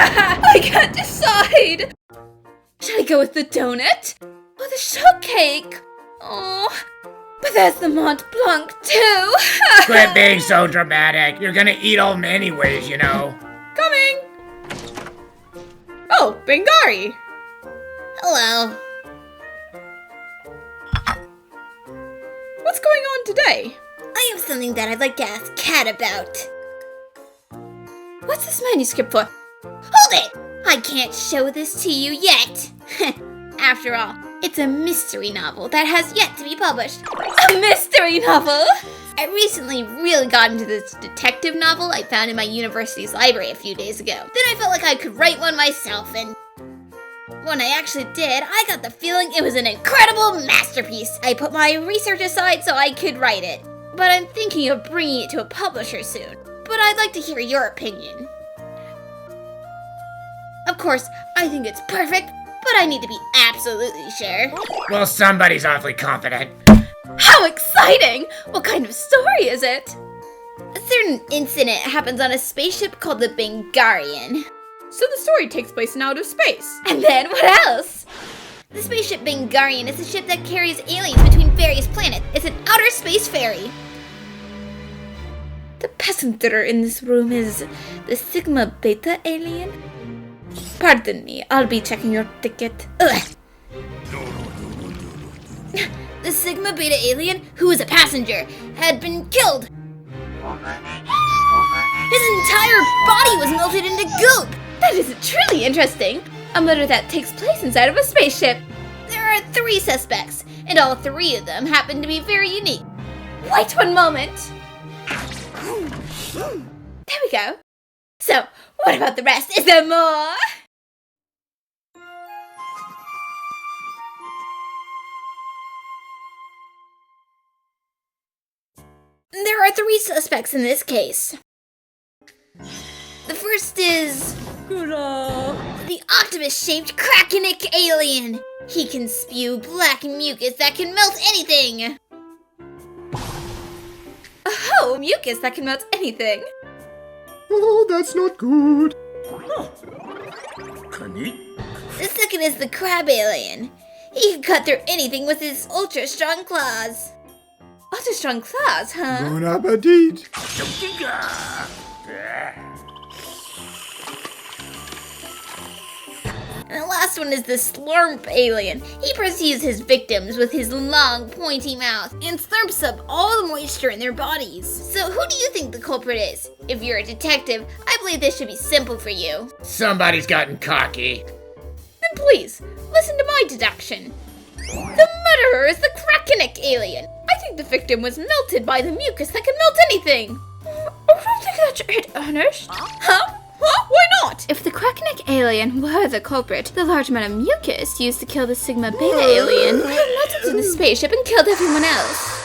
I can't decide! Should I go with the donut? Or the shortcake? Oh, but there's the Mont Blanc too! Quit being so dramatic. You're gonna eat them anyways, you know. Coming! Oh, Bengari! Hello. What's going on today? I have something that I'd like to ask Kat about. What's this manuscript for? Hold it! I can't show this to you yet. After all, it's a mystery novel that has yet to be published. A mystery novel? I recently really got into this detective novel I found in my university's library a few days ago. Then I felt like I could write one myself, and when I actually did, I got the feeling it was an incredible masterpiece. I put my research aside so I could write it, but I'm thinking of bringing it to a publisher soon. But I'd like to hear your opinion. Of course, I think it's perfect, but I need to be absolutely sure. Well, somebody's awfully confident. How exciting! What kind of story is it? A certain incident happens on a spaceship called the Bengarian. So the story takes place in outer space. And then what else? The spaceship Bengarian is a ship that carries aliens between various planets. It's an outer space ferry. The passenger in this room is the Sigma Beta alien? Pardon me, I'll be checking your ticket. Ugh. The Sigma Beta alien, who was a passenger, had been killed. His entire body was melted into goop. That is truly interesting. A murder that takes place inside of a spaceship. There are 3 suspects, and all 3 of them happen to be very unique. Wait one moment. There we go. So, what about the rest? Is there more? There are 3 suspects in this case. The first is the octopus-shaped Krakenic alien. He can spew black mucus that can melt anything. Oh, mucus that can melt anything. Oh, that's not good. The second is the crab alien. He can cut through anything with his ultra-strong claws. Ultra-strong claws, huh? Bon appetit. And the last one is the slurp alien. He pursues his victims with his long, pointy mouth and slurps up all the moisture in their bodies. So who do you think the culprit is? If you're a detective, I believe this should be simple for you. Somebody's gotten cocky. Then please, listen to my deduction. The murderer is the Krakenic alien. I think the victim was melted by the mucus that can melt anything. I don't think that's it, Ernest. Huh? Why not? If the Krakenic alien were the culprit, the large amount of mucus used to kill the Sigma Beta alien would have melted into the spaceship and killed everyone else.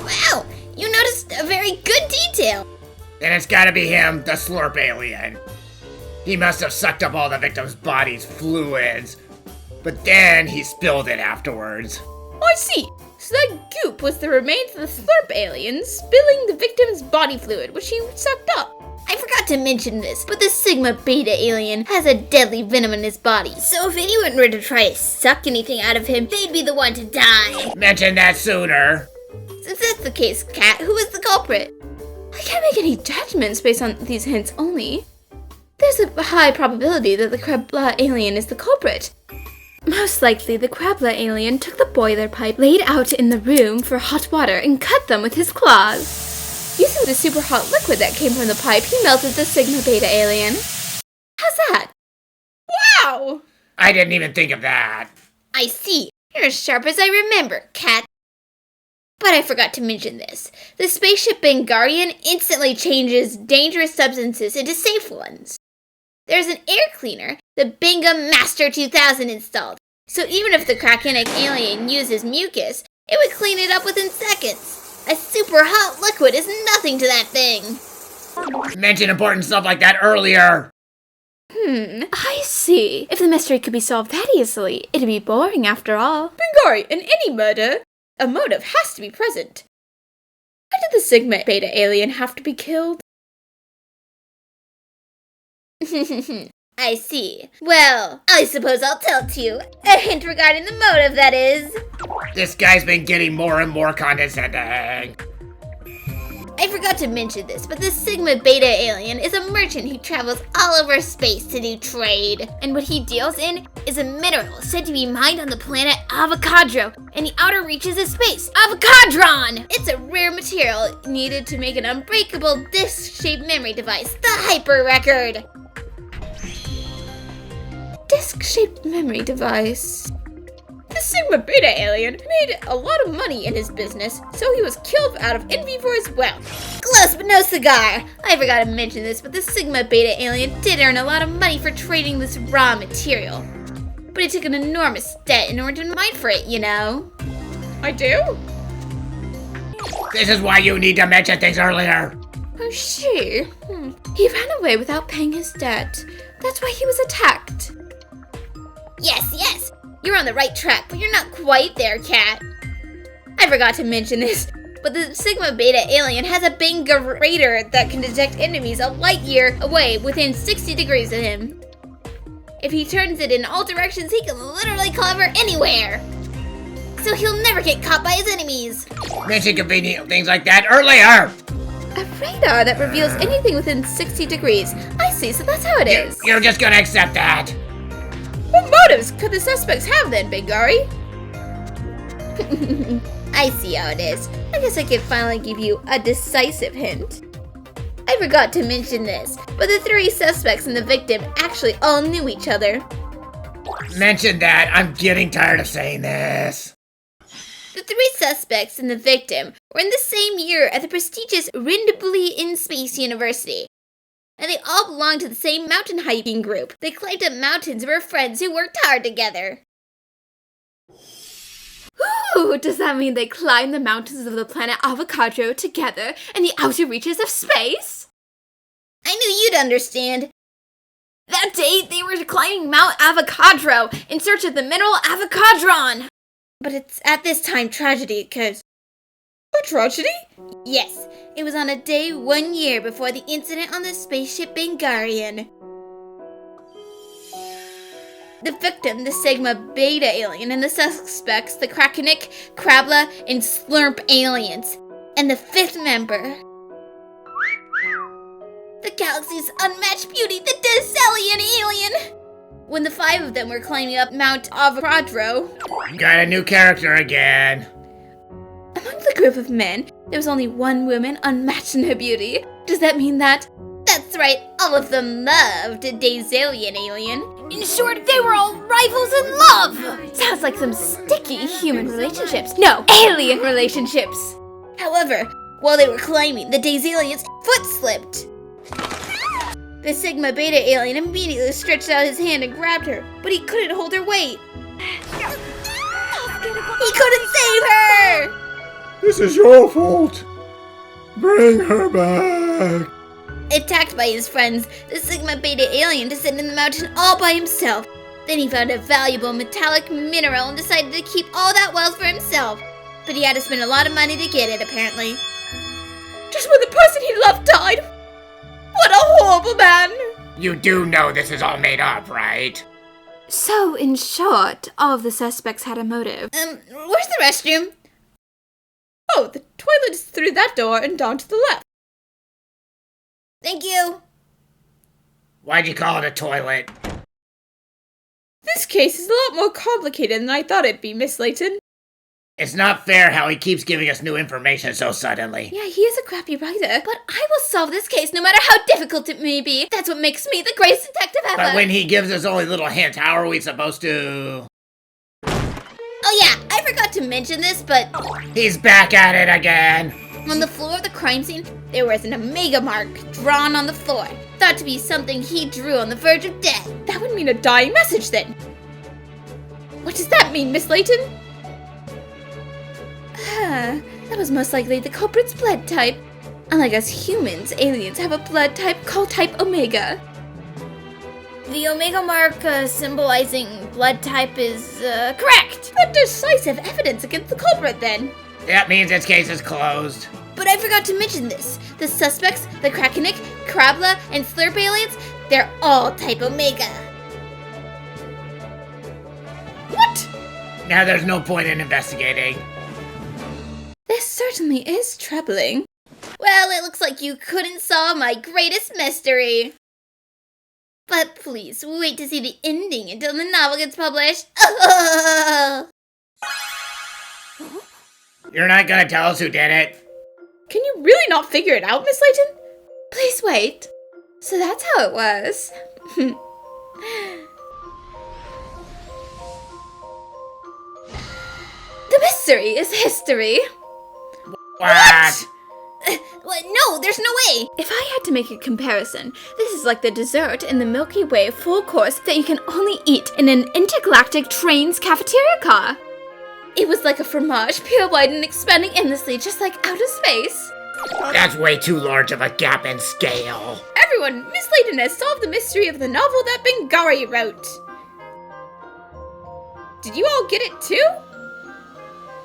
Wow, you noticed a very good detail. And it's gotta be him, the slurp alien. He must have sucked up all the victims' bodies' fluids, but then he spilled it afterwards. I see. So that goop was the remains of the slurp alien spilling the victim's body fluid, which he sucked up. I forgot to mention this, but the Sigma Beta alien has a deadly venom in his body. So if anyone were to try to suck anything out of him, they'd be the one to die. Mention that sooner. Since that's the case, Kat, who is the culprit? I can't make any judgments based on these hints only. There's a high probability that the Krabla alien is the culprit. Most likely, the Krabla alien took the boiler pipe laid out in the room for hot water and cut them with his claws. Using the super hot liquid that came from the pipe, he melted the Sigma Beta alien. How's that? Wow! I didn't even think of that. I see. You're as sharp as I remember, Kat. But I forgot to mention this. The spaceship Bengarian instantly changes dangerous substances into safe ones. There's an air cleaner, the Benga Master 2000 installed. So even if the Krakenic alien uses mucus, it would clean it up within seconds. A super hot liquid is nothing to that thing. Mention important stuff like that earlier. I see. If the mystery could be solved that easily, it'd be boring after all. Bengari, in any murder, a motive has to be present. Why did the Sigma Beta alien have to be killed? I see. Well, I suppose I'll tell to you. A hint regarding the motive, that is. This guy's been getting more and more condescending. I forgot to mention this, but the Sigma Beta alien is a merchant who travels all over space to do trade. And what he deals in is a mineral said to be mined on the planet Avocadro in the outer reaches of space. Avocadron! It's a rare material needed to make an unbreakable disc-shaped memory device, the Hyper Record. Disc-shaped memory device. The Sigma Beta alien made a lot of money in his business, so he was killed out of envy for his wealth. Close but no cigar. I forgot to mention this, but the Sigma Beta alien did earn a lot of money for trading this raw material. But he took an enormous debt in order to mine for it, you know. I do? This is why you need to mention things earlier. Oh, she. He ran away without paying his debt. That's why he was attacked. Yes. You're on the right track, but you're not quite there, Kat. I forgot to mention this, but the Sigma Beta alien has a Bengarian radar that can detect enemies a light year away within 60 degrees of him. If he turns it in all directions, he can literally cover anywhere. So he'll never get caught by his enemies. Mention convenient things like that earlier. A radar that reveals anything within 60 degrees. I see, so that's how it is. You're just gonna accept that. What motives could the suspects have then, Bengari? I see how it is. I guess I can finally give you a decisive hint. I forgot to mention this, but the three suspects and the victim actually all knew each other. Mention that. I'm getting tired of saying this. The three suspects and the victim were in the same year at the prestigious Rindbley in Space University. And they all belonged to the same mountain hiking group. They climbed up mountains and were friends who worked hard together. Ooh, does that mean they climbed the mountains of the planet Avocadro together in the outer reaches of space? I knew you'd understand. That day, they were climbing Mount Avocadro in search of the mineral Avocadron. But it's at this time tragedy, because... A tragedy? Yes, it was on a day 1 year before the incident on the spaceship Bengarian. The victim, the Sigma Beta alien, and the suspects, the Krakenik, Krabla, and Slurp aliens. And the fifth member, the galaxy's unmatched beauty, the Dezelian alien! When the five of them were climbing up Mount Avocadro... Got a new character again. Among the group of men, there was only one woman unmatched in her beauty. Does that mean that... That's right, all of them loved a Dezelian alien. In short, they were all rivals in love! Sounds like some sticky human relationships. No, alien relationships! However, while they were climbing, the Dezelian's foot slipped. The Sigma Beta alien immediately stretched out his hand and grabbed her, but he couldn't hold her weight. He couldn't save her! This is your fault. Bring her back. Attacked by his friends, the Sigma Beta alien descended the mountain all by himself. Then he found a valuable metallic mineral and decided to keep all that wealth for himself. But he had to spend a lot of money to get it, apparently. Just when the person he loved died? What a horrible man! You do know this is all made up, right? So, in short, all of the suspects had a motive. Where's the restroom? Oh, the toilet is through that door and down to the left. Thank you. Why'd you call it a toilet? This case is a lot more complicated than I thought it'd be, Miss Layton. It's not fair how he keeps giving us new information so suddenly. Yeah, he is a crappy writer, but I will solve this case no matter how difficult it may be. That's what makes me the greatest detective ever. But when he gives us only little hints, how are we supposed to... Oh yeah, I forgot to mention this, but He's back at it again. on the floor of the crime scene, there was an omega mark drawn on the floor, thought to be something he drew on the verge of death. That would mean a dying message then. What does that mean, Miss Layton? That was most likely the culprit's blood type. Unlike us humans, aliens have a blood type called type Omega. The omega mark symbolizing blood type is correct. The decisive evidence against the culprit then. That means this case is closed. But I forgot to mention this. The suspects, the Krakenik, Krabla, and Slurp aliens, They're all type Omega. What? Now there's no point in investigating. This certainly is troubling. Well, it looks like you couldn't solve my greatest mystery. But please, wait to see the ending until the novel gets published. You're not gonna tell us who did it? Can you really not figure it out, Miss Layton? Please wait. So that's how it was. The mystery is history. What? What? No, there's no way. If I had to make a comparison, this is like the dessert in the Milky Way full course that you can only eat in an intergalactic train's cafeteria car. It was like a fromage, pure white and expanding endlessly, just like outer space. That's way too large of a gap in scale. Everyone, Miss Layton has solved the mystery of the novel that Bengari wrote. Did you all get it too?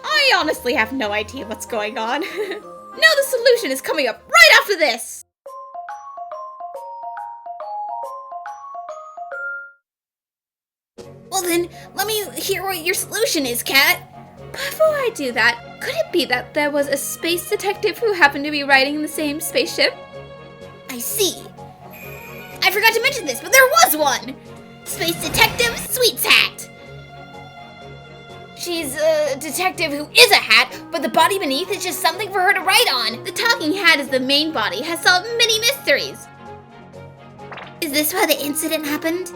I honestly have no idea what's going on. Now the solution is coming up right after this! Well then, let me hear what your solution is, Kat. Before I do that, could it be that there was a space detective who happened to be riding in the same spaceship? I see. I forgot to mention this, but there was one! Space Detective Sweets Hat. She's a detective who is a hat, but the body beneath is just something for her to write on. The talking hat is the main body, has solved many mysteries. Is this why the incident happened?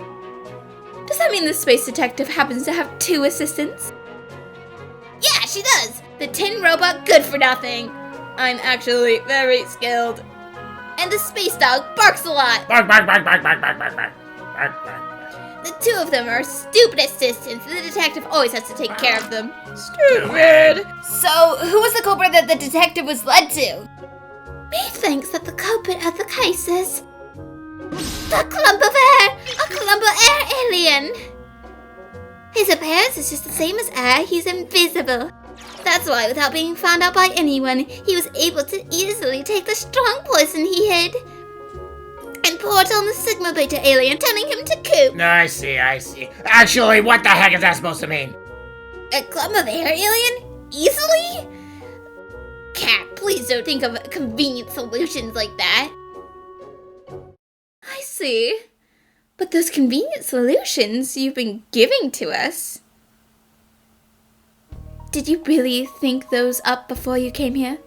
Does that mean the space detective happens to have two assistants? Yeah, she does. The tin robot good for nothing. I'm actually very skilled. And the space dog barks a lot. Bark, bark, bark, bark, bark, bark, bark, bark. Bark, bark. The two of them are stupid assistants. The detective always has to take care of them. Stupid! So, who was the culprit that the detective was led to? Methinks that the culprit of the case is the clump of air! A clump of air alien! His appearance is just the same as air, he's invisible. That's why, without being found out by anyone, he was able to easily take the strong poison he hid and pour it on the Sigma Beta alien, turning him to goop. I see. Actually, what the heck is that supposed to mean? A clump of air alien? Easily? Cat, please don't think of convenient solutions like that. I see. But those convenient solutions you've been giving to us, did you really think those up before you came here?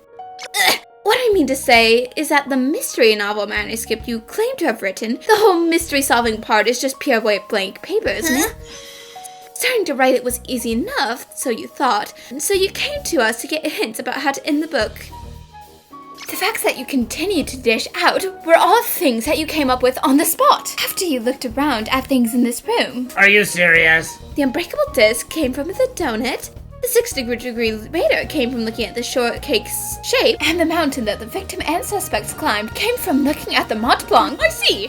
What I mean to say is that the mystery novel manuscript you claim to have written, the whole mystery-solving part is just pure white blank paper, isn't it? Starting to write it was easy enough, so you thought, and so you came to us to get hints about how to end the book. The facts that you continued to dish out were all things that you came up with on the spot, after you looked around at things in this room. Are you serious? The unbreakable disc came from the donut, the 6-degree radar came from looking at the shortcake's shape, and the mountain that the victim and suspects climbed came from looking at the Mont Blanc. I see!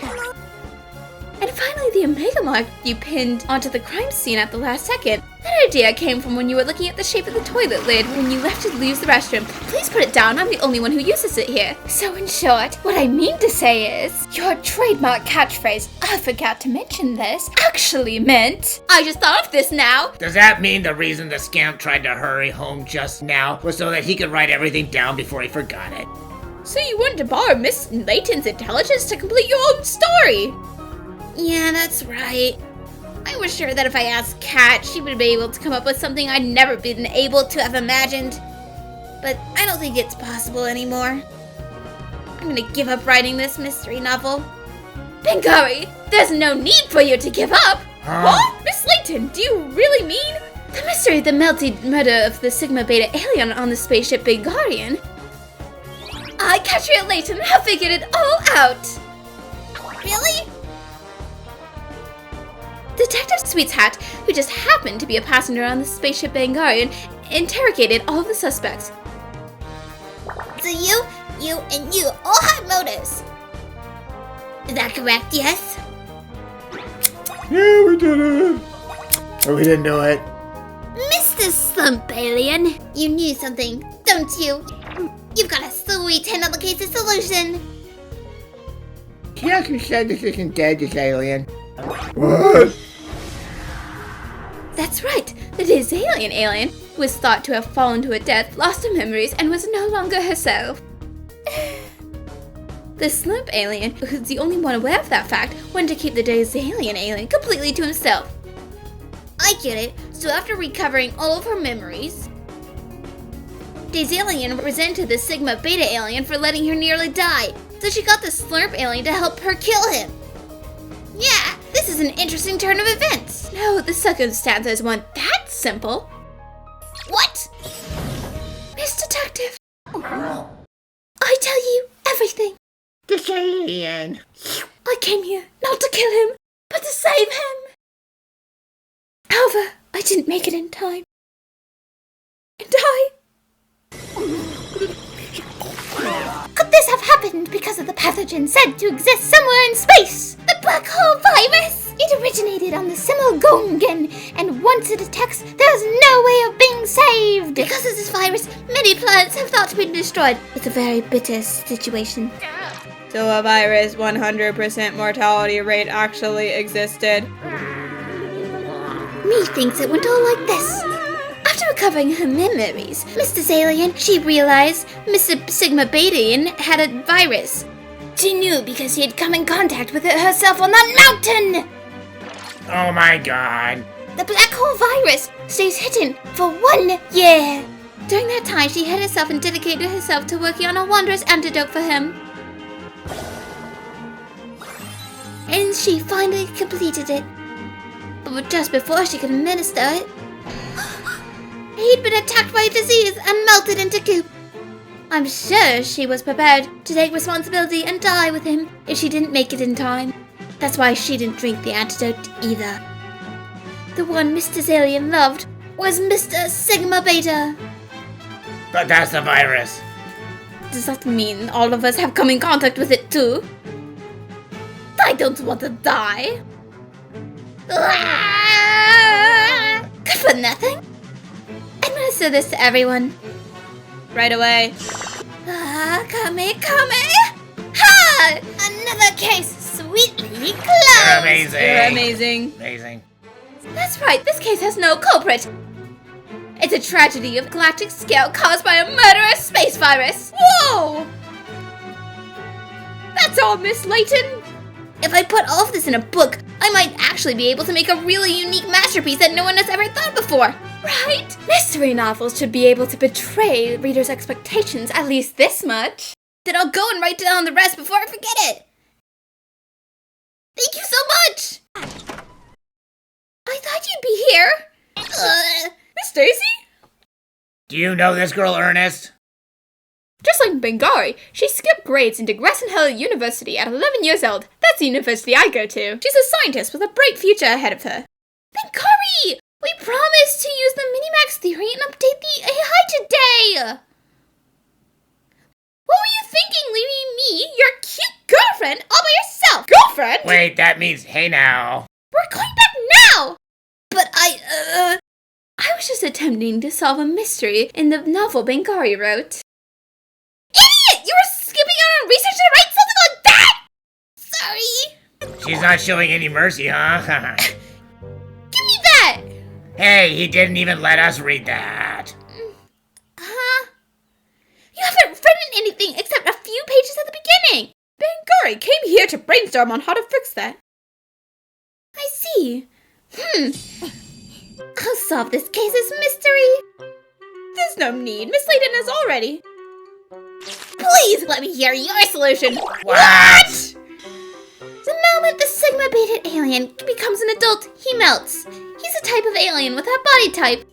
And finally, the Omega mark you pinned onto the crime scene at the last second. That idea came from when you were looking at the shape of the toilet lid when you left to use the restroom. Please put it down, I'm the only one who uses it here. So in short, what I mean to say is, your trademark catchphrase, I forgot to mention this, actually meant, I just thought of this now. Does that mean the reason the scamp tried to hurry home just now was so that he could write everything down before he forgot it? So you wanted to borrow Miss Layton's intelligence to complete your own story? Yeah, that's right. I was sure that if I asked Kat, she would be able to come up with something I'd never been able to have imagined. But I don't think it's possible anymore. I'm gonna give up writing this mystery novel. Bengari, there's no need for you to give up! Huh? What? Miss Layton, do you really mean? The mystery of the melted murder of the Sigma Beta alien on the spaceship Bengarian. I, Katrielle Layton, have figured it all out! Really? Detective Sweets Hat, who just happened to be a passenger on the spaceship Bengarian, interrogated all of the suspects. So you, and you all had motives. Is that correct, yes? Yeah, we did it. Or we didn't do it. Mr. Slump Alien, you knew something, don't you? You've got a sweet handle the case's solution. She actually said this isn't dead, this alien. What? That's right, the Dazalian alien was thought to have fallen to her death, lost her memories, and was no longer herself. The Slurp alien, who's the only one aware of that fact, wanted to keep the Dazalian alien completely to himself. I get it. So after recovering all of her memories, Dazalian resented the Sigma Beta alien for letting her nearly die. So she got the Slurp alien to help her kill him. Yeah, this is an interesting turn of events. No, the circumstances weren't that simple. What? Miss Detective, I tell you everything. This alien. I came here not to kill him, but to save him. However, I didn't make it in time. And Could this have happened because of the pathogen said to exist somewhere in space? The black hole virus! It originated on the Simulgongan, and once it attacks, there's no way of being saved! Because of this virus, many planets have thought to be destroyed. It's a very bitter situation. So a virus 100% mortality rate actually existed. Methinks it went all like this. After recovering her memories, Mr. Alien, she realized Mr. Sigma Betian had a virus. She knew because she had come in contact with it herself on that mountain! Oh my god. The black hole virus stays hidden for 1 year. During that time, she hid herself and dedicated herself to working on a wondrous antidote for him. And she finally completed it. But just before she could administer it, he'd been attacked by a disease and melted into goop. I'm sure she was prepared to take responsibility and die with him if she didn't make it in time. That's why she didn't drink the antidote either. The one Mr. Zalian loved was Mr. Sigma Beta. But that's the virus. does that mean all of us have come in contact with it too? I don't want to die. Good for nothing. Administer this to everyone. Right away. Come. Ha! Another case sweetly closed. You're amazing. You're amazing. Amazing. That's right, this case has no culprit. It's a tragedy of galactic scale caused by a murderous space virus. Whoa! That's all, Miss Layton. If I put all of this in a book, I might actually be able to make a really unique masterpiece that no one has ever thought before. Right? Mystery novels should be able to betray readers' expectations, at least this much. Then I'll go and write down the rest before I forget it. Thank you so much. I thought you'd be here. Miss Daisy? Do you know this girl, Ernest? Just like Bengari, she skipped grades into Grassenhell University at 11 years old. That's the university I go to. She's a scientist with a bright future ahead of her. Bengari! We promised to use the Minimax theory and update the AI today! What were you thinking, leaving me, your cute girlfriend, all by yourself? Girlfriend? Wait, that means hey now. We're going back now! But I was just attempting to solve a mystery in the novel Bengari wrote. Idiot! You were skipping out on research to write something like that? Sorry. She's not showing any mercy, huh? Give me that! Hey, he didn't even let us read that. Huh? You haven't written anything except a few pages at the beginning. Bengari came here to brainstorm on how to fix that. I see. I'll solve this case's mystery. There's no need. Miss Layton has already. Please let me hear your solution. What? The moment the Sigma Beta alien becomes an adult, he melts. He's a type of alien with that body type.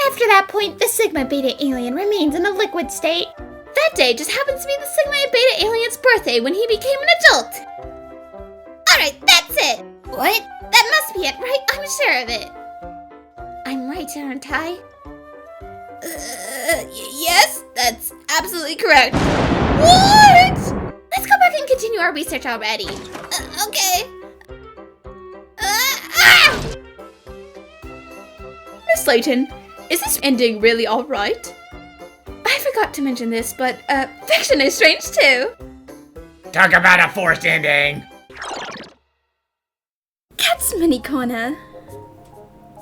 After that point, the Sigma Beta alien remains in a liquid state. That day just happens to be the Sigma Beta alien's birthday when he became an adult. Alright, that's it. What? That must be it, right? I'm sure of it. I'm right, aren't I? Yes, that's absolutely correct. What? Let's go back and continue our research already. Okay. Miss Layton, is this ending really alright? I forgot to mention this, but fiction is strange too. Talk about a forced ending. Cat's Mini Corner.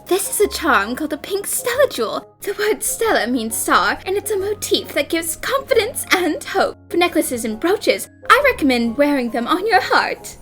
This is a charm called the Pink Stella Jewel. The word Stella means star, and it's a motif that gives confidence and hope. For necklaces and brooches, I recommend wearing them on your heart.